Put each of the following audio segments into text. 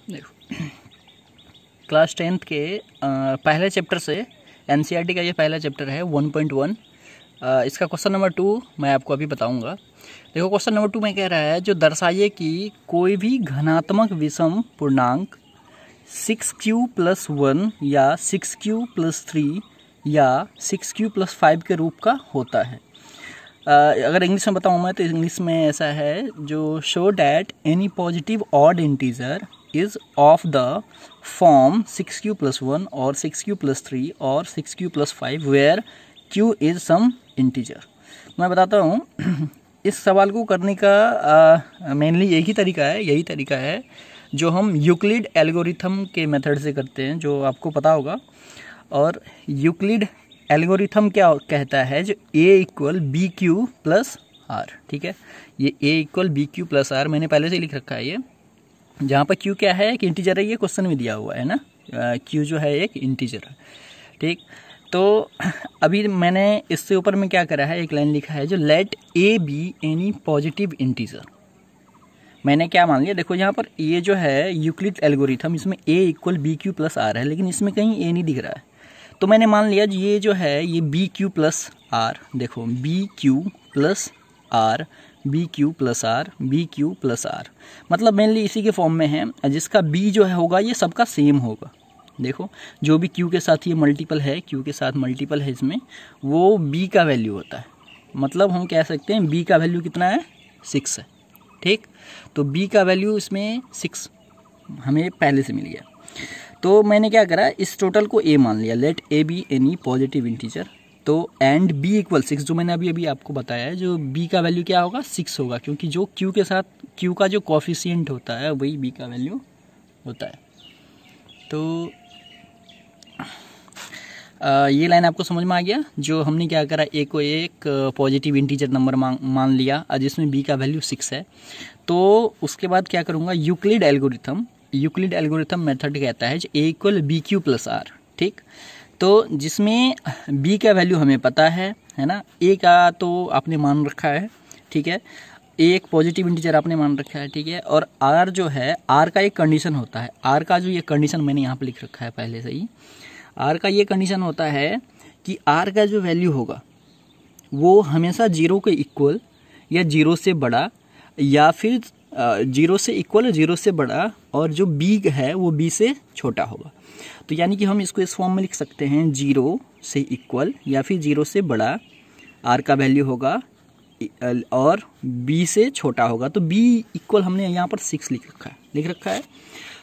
देखो class 10th के पहले चैप्टर से एनसीईआरटी का ये पहला चैप्टर है 1.1। इसका क्वेश्चन नंबर 2 मैं आपको अभी बताऊंगा। देखो क्वेश्चन नंबर 2 में कह रहा है जो दर्शाइए कि कोई भी घनात्मक विषम पूर्णांक 6q+1 या 6q+3 या 6q+5 के रूप का होता है। अगर इंग्लिश में बताऊँ मैं तो इंग्लिश में ऐसा है, जो show that any positive odd integer is of the form 6q+1 और 6q+3 और 6q+5 where q is some integer. मैं बताता हूँ इस सवाल को करने का मेनली यही तरीका है जो हम यूक्लिड एल्गोरिथम के मेथड से करते हैं, जो आपको पता होगा। और यूक्लिड एल्गोरिथम क्या कहता है, जो a = bq+r, ठीक है। ये a = bq+r मैंने पहले से ही लिख रखा है। ये जहाँ पर q क्या है, एक इंटीजर है, ये क्वेश्चन में दिया हुआ है ना, q जो है एक इंटीजर है, ठीक। तो अभी मैंने इससे ऊपर में क्या करा है, एक लाइन लिखा है जो let a be any positive integer. मैंने क्या मान लिया, देखो यहाँ पर ये जो है यूक्लिड एल्गोरिथम, इसमें a = bq+r है, लेकिन इसमें कहीं a नहीं दिख रहा है। तो मैंने मान लिया ये जो है ये bq+r, देखो bq+r bq+r bq+r, मतलब मेनली इसी के फॉर्म में है, जिसका b जो है होगा ये सबका सेम होगा। देखो जो भी q के साथ ये मल्टीपल है, q के साथ मल्टीपल है इसमें, वो b का वैल्यू होता है। मतलब हम कह सकते हैं b का वैल्यू कितना है, 6 है, ठीक। तो b का वैल्यू इसमें 6 हमें पहले से मिल गया। तो मैंने क्या करा, इस टोटल को a मान लिया, let a be any positive integer. तो एंड b = 6, जो मैंने अभी आपको बताया है, जो b का वैल्यू क्या होगा, 6 होगा, क्योंकि जो q के साथ q का जो कोफिशिएंट होता है वही b का वैल्यू होता है। तो ये लाइन आपको समझ में आ गया। जो हमने क्या करा, a को एक पॉजिटिव इंटीजर नंबर मान लिया, जिसमें b का वैल्यू 6 है। तो उसके बाद क्या करूँगा, यूक्लिड एल्गोरिथम मेथड कहता है a = bq+r, ठीक। तो जिसमें b का वैल्यू हमें पता है ना, a का तो आपने मान रखा है, ठीक है, a एक पॉजिटिव इंटीजर आपने मान रखा है, ठीक है। और r जो है, r का एक कंडीशन होता है, r का जो ये कंडीशन मैंने यहाँ पे लिख रखा है पहले से ही, r का ये कंडीशन होता है कि r का जो वैल्यू होगा वो हमेशा 0 के इक्वल या 0 से बड़ा, या फिर 0 से इक्वल 0 से बड़ा, और जो b है वो b से छोटा होगा। तो यानी कि हम इसको इस फॉर्म में लिख सकते हैं, 0 से इक्वल या फिर 0 से बड़ा r का वैल्यू होगा और b से छोटा होगा। तो b = हमने यहाँ पर 6 लिख रखा है।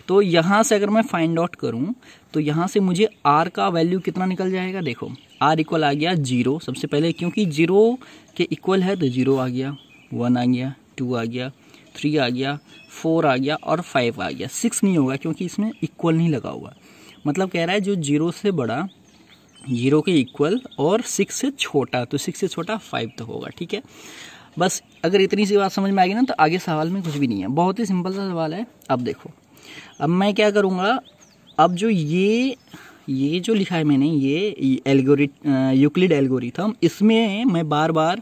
तो यहाँ से अगर मैं फाइंड आउट करूँ तो यहाँ से मुझे r का वैल्यू कितना निकल जाएगा, देखो r = आ गया 0 सबसे पहले, क्योंकि 0 के इक्वल है तो 0 आ गया, 1 आ गया, 2 आ गया, 3 आ गया, 4 आ गया और 5 आ गया। 6 नहीं होगा क्योंकि इसमें इक्वल नहीं लगा हुआ। मतलब कह रहा है जो 0 से बड़ा, 0 के इक्वल और 6 से छोटा, तो 6 से छोटा 5 तो होगा, ठीक है। बस अगर इतनी सी बात समझ में आ गई ना, तो आगे सवाल में कुछ भी नहीं है, बहुत ही सिंपल सा सवाल है। अब देखो, अब मैं क्या करूँगा, अब जो ये जो लिखा है मैंने, ये यूक्लिड एल्गोरिथम, इसमें मैं बार बार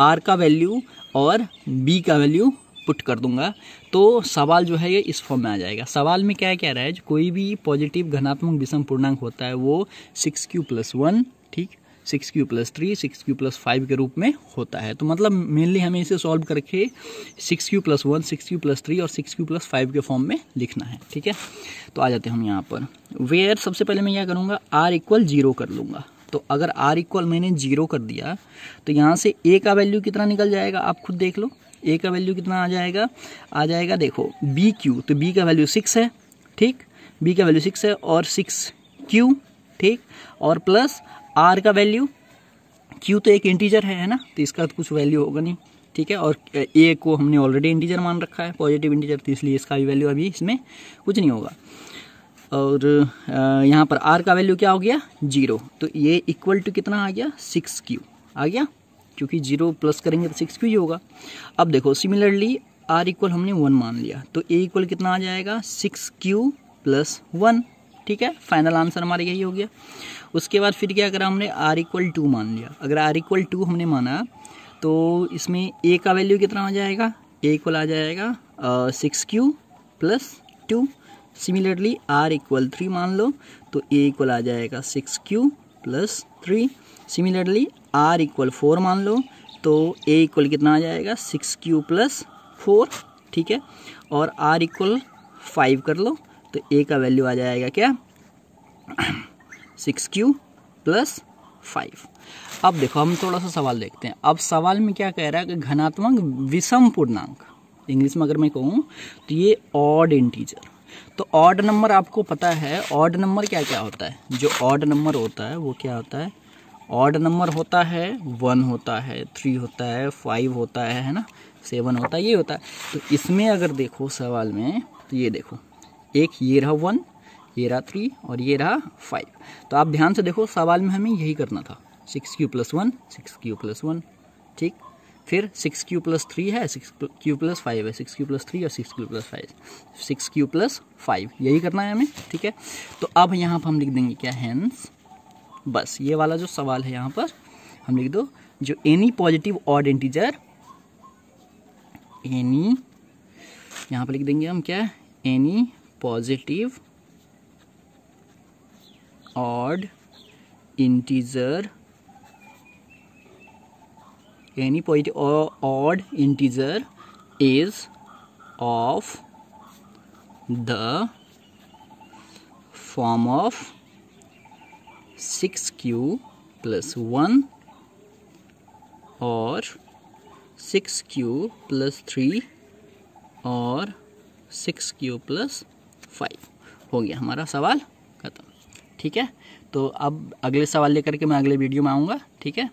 r का वैल्यू और b का वैल्यू पुट कर दूंगा। तो सवाल जो है ये इस फॉर्म में आ जाएगा। सवाल में क्या कह रहा है, कोई भी पॉजिटिव घनात्मक विषम पूर्णांक होता है वो 6q+1, ठीक, 6q+3 6q+5 के रूप में होता है। तो मतलब मेनली हमें इसे सॉल्व करके 6q+1 6q+3 और 6q+5 के फॉर्म में लिखना है, ठीक है। तो आ जाते हैं हम यहाँ पर, वेयर सबसे पहले मैं क्या करूँगा, r = 0 कर लूँगा। तो अगर r = मैंने 0 कर दिया तो यहाँ से a का वैल्यू कितना निकल जाएगा, आप खुद देख लो। a का वैल्यू कितना आ जाएगा, देखो bq, तो b का वैल्यू 6 है, ठीक, b का वैल्यू 6 है और 6q, ठीक, और प्लस r का वैल्यू, q तो एक इंटीजर है ना, तो इसका तो कुछ वैल्यू होगा नहीं, ठीक है। और a को हमने ऑलरेडी इंटीजर मान रखा है, पॉजिटिव इंटीजर, तो इसलिए इसका भी वैल्यू अभी इसमें कुछ नहीं होगा। और यहाँ पर r का वैल्यू क्या हो गया, 0, तो ये इक्वल टू कितना आ गया, 6q आ गया, क्योंकि 0 प्लस करेंगे तो 6q ही होगा। अब देखो सिमिलरली r = हमने 1 मान लिया, तो a = कितना आ जाएगा, 6q+1, ठीक है। फाइनल आंसर हमारा यही हो गया। उसके बाद फिर क्या करा हमने, r = 2 मान लिया। अगर r = 2 हमने माना तो इसमें a का वैल्यू कितना आ जाएगा, a = आ जाएगा 6q+2, सिमिलरली r इक्वल 3 मान लो तो a इक्वल आ जाएगा 6q plus 3। Similarly r equal 4 मान लो तो a इक्वल कितना आ जाएगा 6q प्लस 4, ठीक है। और r इक्वल 5 कर लो तो a का वैल्यू आ जाएगा क्या 6q प्लस 5। अब देखो हम थोड़ा सा सवाल देखते हैं। अब सवाल में क्या कह रहा है कि घनात्मक विषम पूर्णांक, इंग्लिश में अगर मैं कहूँ तो ये ऑड इंटीजर। तो ऑड नंबर आपको पता है, ऑड नंबर क्या क्या होता है, जो ऑड नंबर होता है वो क्या होता है, ऑड नंबर होता है 1 होता है, 3 होता है, 5 होता है ना, 7 होता है, ये होता है। तो इसमें अगर देखो सवाल में तो ये देखो, एक ये रहा 1, ये रहा 3 और ये रहा 5। तो आप ध्यान से देखो सवाल में हमें यही करना था, 6q प्लस 1, 6q प्लस 1, ठीक। फिर 6q प्लस 3 है, 6q प्लस 5 है, 6q प्लस 3 और 6q प्लस 5, 6q प्लस 5, यही करना है हमें, ठीक है। तो अब यहाँ पर हम लिख देंगे क्या, हेंस, बस ये वाला जो सवाल है यहाँ पर हम लिख दो, जो any positive odd integer, any, यहाँ पर लिख देंगे हम क्या, any positive odd integer, any positive or odd integer is of the form of 6q plus 1 और 6q plus 3 और 6q plus 5। हो गया हमारा सवाल खत्म, ठीक है। तो अब अगले सवाल लेकर के मैं अगले वीडियो में आऊँगा, ठीक है।